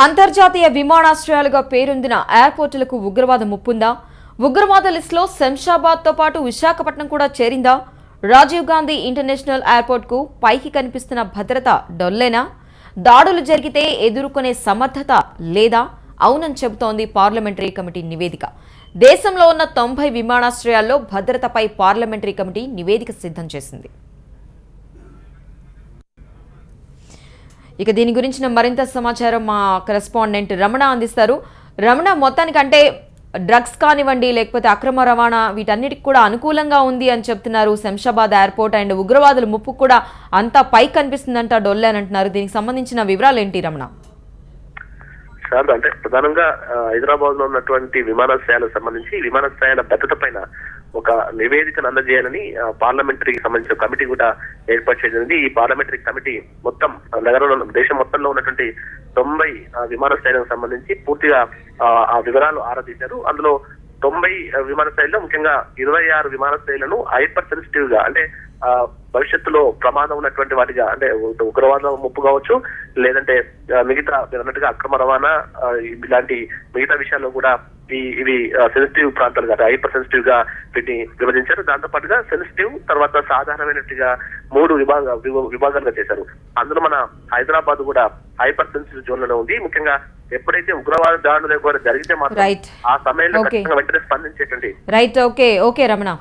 అంతర్జాతీయ విమానాశ్రయాలుగా పేరొందిన ఎయిర్పోర్టులకు ఉగ్రవాద ముప్పుందా? ఉగ్రవాద లిస్టులో శంషాబాద్తో పాటు విశాఖపట్నం కూడా చేరిందా? రాజీవ్ గాంధీ ఇంటర్నేషనల్ ఎయిర్పోర్ట్కు పైకి కనిపిస్తున్న భద్రత డొల్లేనా? దాడులు జరిగితే ఎదుర్కొనే సమర్థత లేదా? అవునని చెబుతోంది పార్లమెంటరీ కమిటీ నివేదిక. దేశంలో ఉన్న 90 విమానాశ్రయాల్లో భద్రతపై పార్లమెంటరీ కమిటీ నివేదిక సిద్ధం చేసింది. ఇక దీని గురించిన మరింత సమాచారం మా కరెస్పాండెంట్ రమణ అందిస్తారు. రమణ, మొత్తానికంటే డ్రగ్స్ కానివ్వండి లేకపోతే అక్రమ రవాణా వీటన్నిటికి కూడా అనుకూలంగా ఉంది అని చెప్తున్నారు శంషాబాద్ ఎయిర్పోర్ట్. అండ్ ఉగ్రవాదుల ముప్పు కూడా అంతా పైకి కనిపిస్తుందంట డొల్లే అని అంటున్నారు. దీనికి సంబంధించిన వివరాలు ఏంటి రమణ? సార్, అంటే ప్రధానంగా హైదరాబాద్ లో ఉన్నటువంటి విమానాశ్రయాలకు సంబంధించి విమానాశ్రయాల భద్రత పైన ఒక నివేదికను అందజేయాలని పార్లమెంటరీకి సంబంధించిన కమిటీ కూడా ఏర్పాటు చేయనుంది. ఈ పార్లమెంటరీ కమిటీ మొత్తం నగరంలో దేశం మొత్తంలో ఉన్నటువంటి 90 విమానాశ్రయాలకు సంబంధించి పూర్తిగా ఆ వివరాలు ఆరాధించారు. అందులో 90 విమానాశ్రయాల్లో ముఖ్యంగా 26 విమానాశ్రయాలను హైపర్ సెన్సిటివ్ గా, అంటే భవిష్యత్తులో ప్రమాదం ఉన్నటువంటి వాటిగా, అంటే ఉగ్రవాద ముప్పు కావచ్చు, లేదంటే మిగతా అన్నట్టుగా అక్రమ రవాణా ఇలాంటి మిగతా విషయాల్లో కూడా ఇవి సెన్సిటివ్ ప్రాంతాలు కదా, హైపర్ సెన్సిటివ్ గా వీటిని విభజించారు. దాంతో పాటుగా సెన్సిటివ్ తర్వాత సాధారణమైనట్టుగా 3 విభాగాలుగా చేశారు. అందులో మన హైదరాబాద్ కూడా హైపర్ సెన్సిటివ్ జోన్ లో ఉంది. ముఖ్యంగా ఎప్పుడైతే ఉగ్రవాద దాడులు జరిగితే మాత్రం ఆ సమయంలో వెంటనే స్పందించేటువంటి రైట్. ఓకే రమణ.